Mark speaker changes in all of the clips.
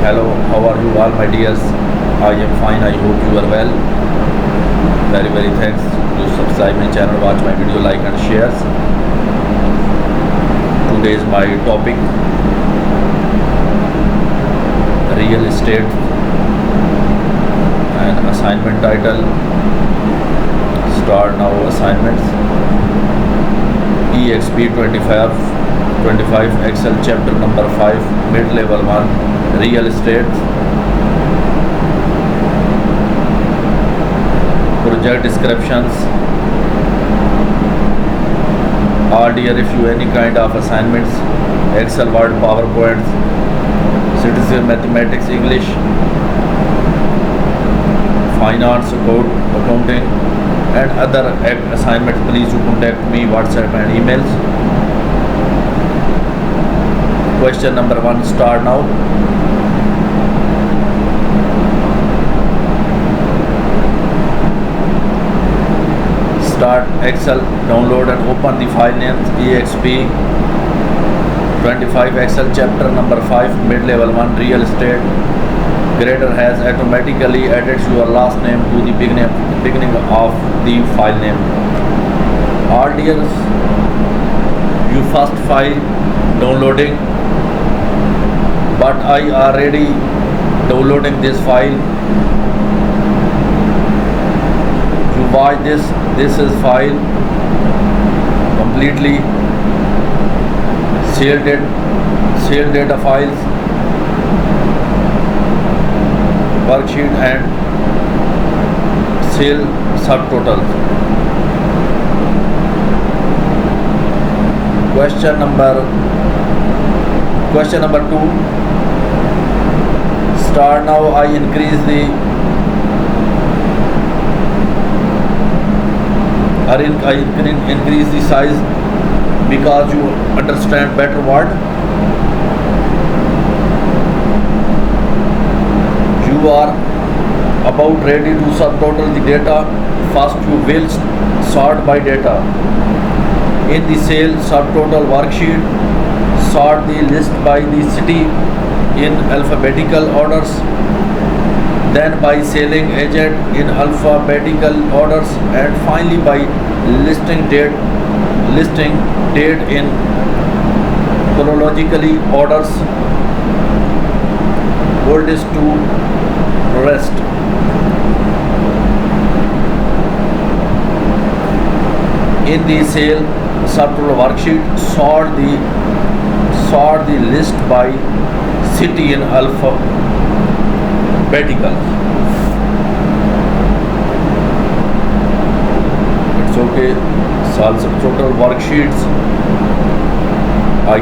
Speaker 1: Hello, how are you all my dears? I am fine, I hope you are well. Very thanks to subscribe my channel, watch my video, like and share. Today is my topic, real estate, and assignment title, start now assignments, EXP 25 Excel chapter number 5, mid-level 1, real estate. Project descriptions. All dear, if you any kind of assignments, Excel, Word, PowerPoint, citizen, mathematics, English, finance, accounting and other assignments, please do contact me, WhatsApp and emails. Question number 1, start now. Start Excel, download and open the file name EXP 25 Excel chapter number 5, mid-level 1, real estate. Grader has automatically added your last name to the beginning of the file name. All dears, you first file downloading, but I already downloading this file. You watch this is file completely sale data files, worksheet and sale subtotals. Question number 2, start now. I increase the size because you understand better word. You are about ready to subtotal the data. First you will sort by data. In the sale subtotal worksheet, sort the list by the city in alphabetical orders, then by selling agent in alphabetical orders, and finally by listing date in chronologically orders, oldest to rest. In the sale subtotal worksheet, sort the list by city in alphabetical. It's okay. Solve subtotal worksheets. I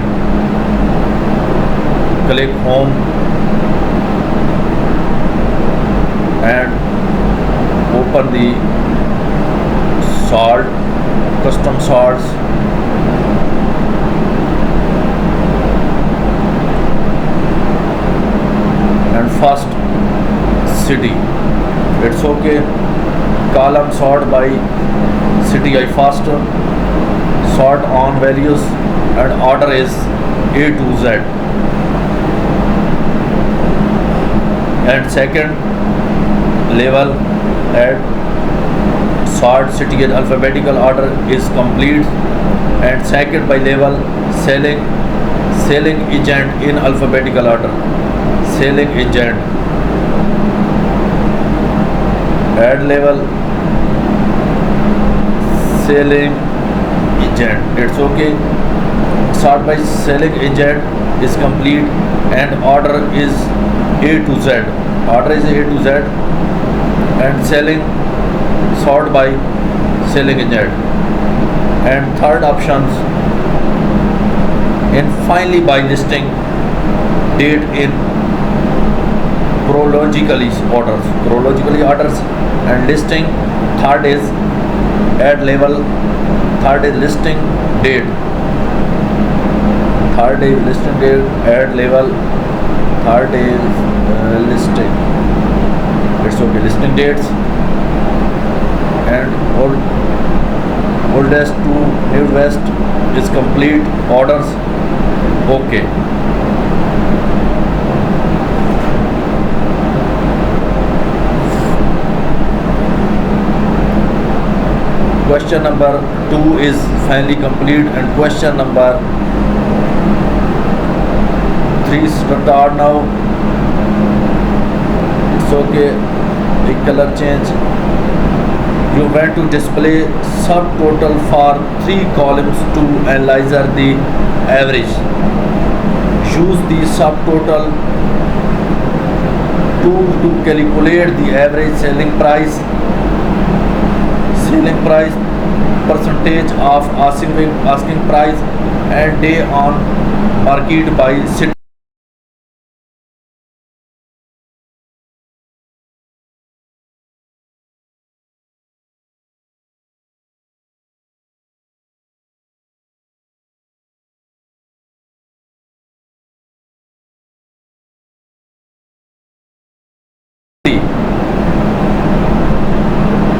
Speaker 1: click home and open the sort, custom sorts. And first city, it's okay. Column sort by city. I first sort on values and order is A to Z. And second level, add sort city in alphabetical order is complete. And second by level, selling agent in alphabetical order. Selling agent, add level, selling agent, it's okay. Sort by selling agent is complete and order is A to Z. Order is A to Z and selling sort by selling agent. And third options, and finally by listing date in chronologically orders and listing. Third is add level, third is listing date, third is listing date, add level, third is listing. It's okay. Listing dates and oldest to newest is complete. Orders okay. question number 2 is finally complete, and question number 3 start now. It's okay. The color change. You want to display subtotal for 3 columns to analyze the average. Use the subtotal tool to calculate the average selling price, percentage of asking price, and day on market by city.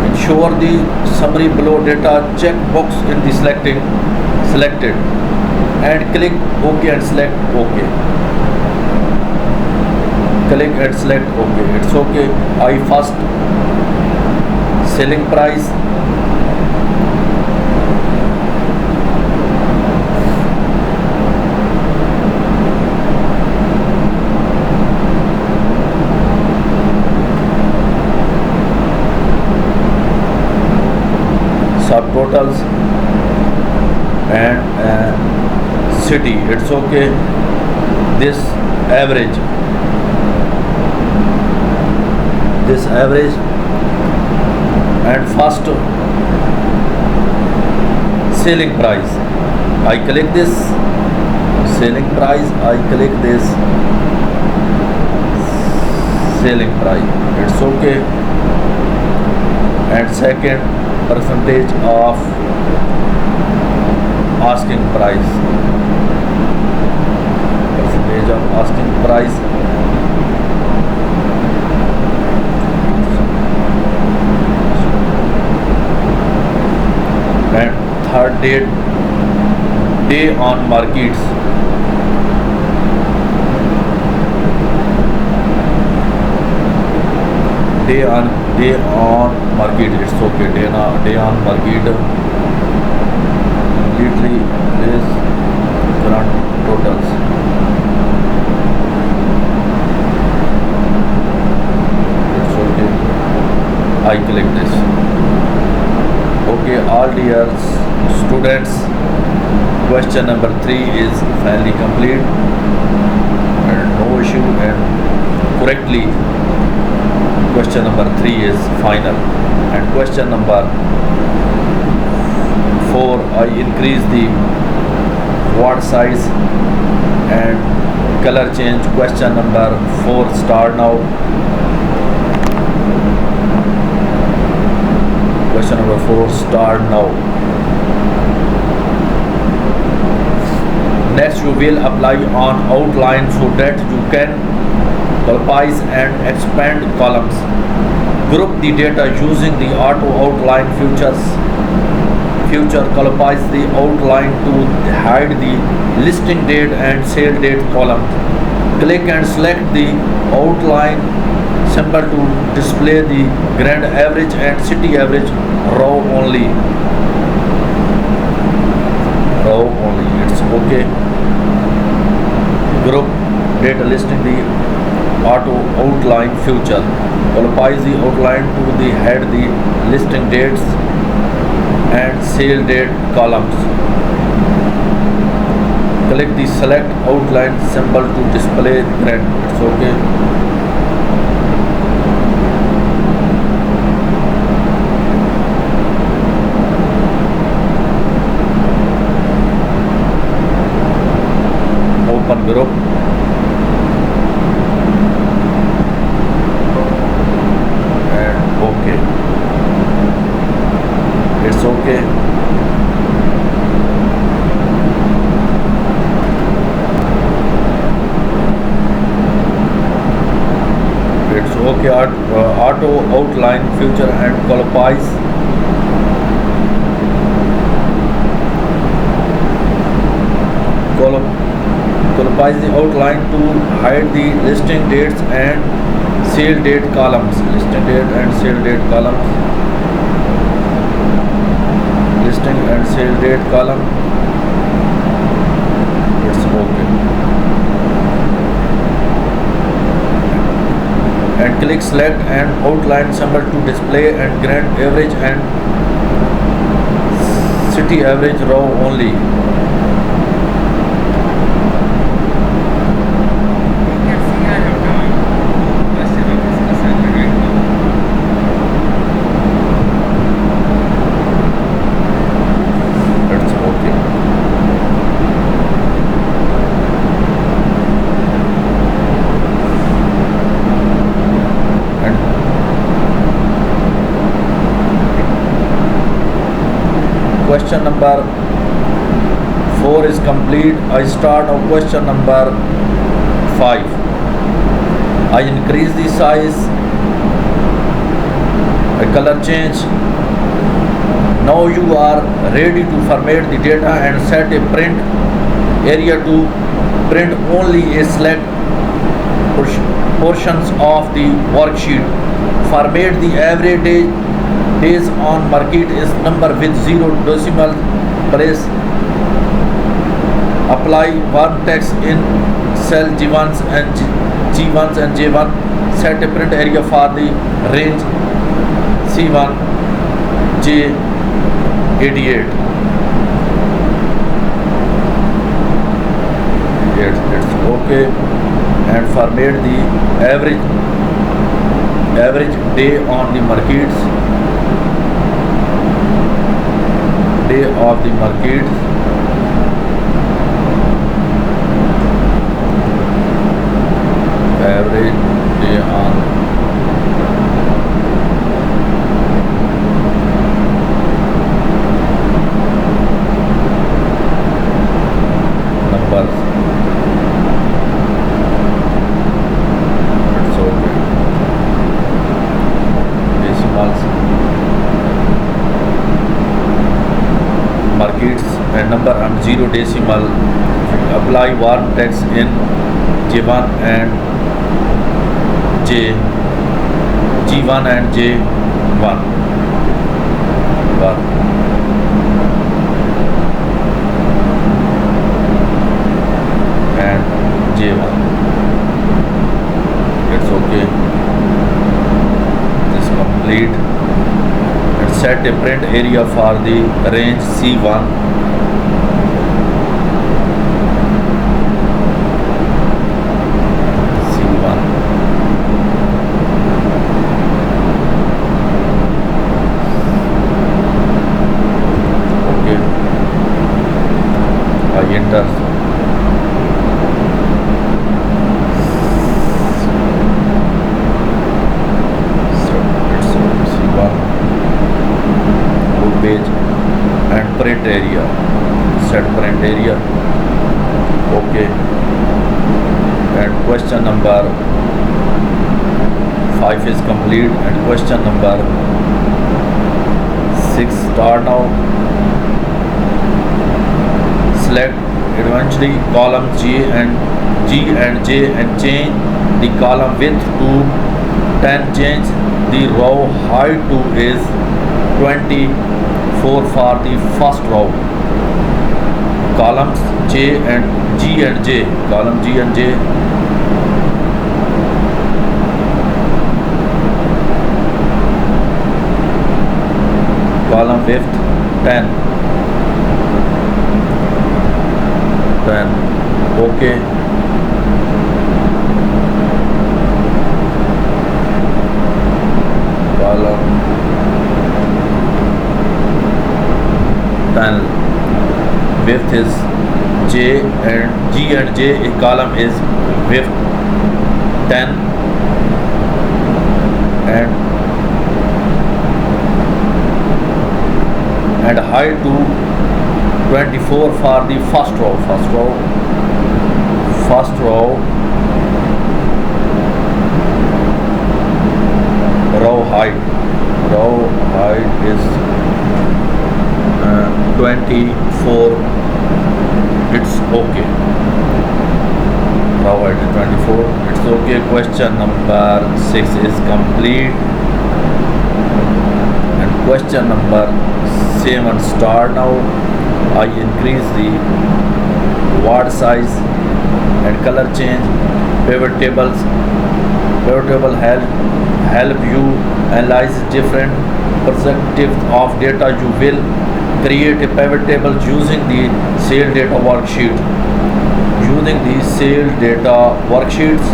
Speaker 1: Ensure the summary below data check box in the selected and click OK and select OK. Click and select OK. It's okay. I first selling price, subtotals, and city. It's okay. This average, and first selling price. I click this selling price. I click this selling price. It's okay. And second, percentage of asking price. Percentage of asking price. And third, day on markets. Day on market. It's okay. Day on market completely is current totals. It's okay. I click this. Okay, all dear students, question number 3 is finally complete and no issue, and correctly question number 3 is final. And question number 4, I increase the word size and color change. Question number 4 start now. Question number 4 start now. Next, you will apply on outline so that you can colorize and expand columns. Group the data using the auto outline feature. Colorize the outline to hide the listing date and sale date column. Click and select the outline symbol to display the grand average and city average row only. It's okay. Group data listing the auto outline feature. Colorize the outline to the head the listing dates and sale date columns. Click the select outline symbol to display grand. It's okay. Open group. It's okay. It's okay. Auto outline feature and colorize. Colorize the outline to hide the listing dates and sale date columns. Listing date and sale date columns. listing and sale date column. It's okay. And click select and outline symbol to display and grant average and city average row only. Question number 4 is complete. I start on question number 5. I increase the size, a color change. Now you are ready to format the data and set a print area to print only a select portions of the worksheet. Format the average days on market is number with 0 decimal place. Apply one text in cell G1s and G1s and J1. Set a print area for the range C1 J88. It's okay. And format the average day on the markets. Day of the markets. Average day on numbers. It's okay. Decimals. Markets and number and 0 decimal. Apply warm text in J1 and G1 and J1. And J1. It's okay. This is complete. And set a print area for the range C1. Enter. So it's C1 full page and print area. Set print area. Okay. And question number 5 is complete. And question number 6 start now. Select eventually column G and J and change the column width to 10. Change the row height to is 24 for the first row. Columns G and J. Column G and J. Column width 10. Okay. Column 10. Width is J and G and J. A column is width 10 and height to 24 for the first row. First row height. Row height is 24. It's okay. Row height is 24. It's okay. Question number 6 is complete. And Question number 7. Start now. I increase the word size and color change. Pivot tables. Pivot table help you analyze different perspectives of data. You will create a pivot table using the sales data worksheet. Using the sales data worksheets,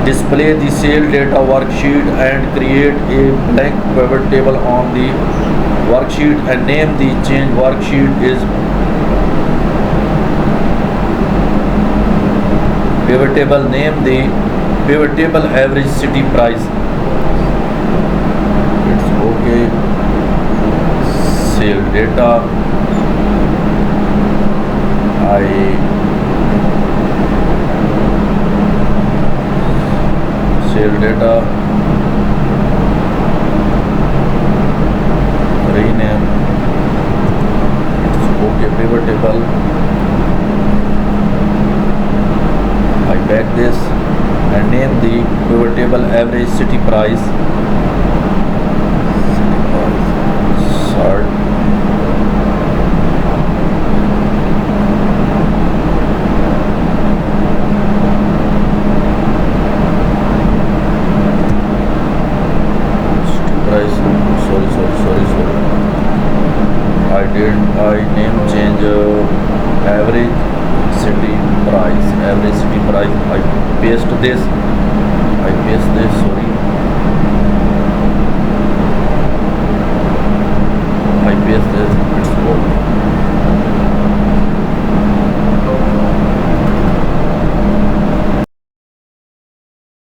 Speaker 1: display the sales data worksheet and create a blank pivot table on the worksheet and name the change worksheet is pivot table. Name the pivot table average city price. It's okay. Sales data. Sales data, rename, it's okay. Pivot table, I back this and name the pivot table average city price. Sort. Sorry. I name change average city price. I paste this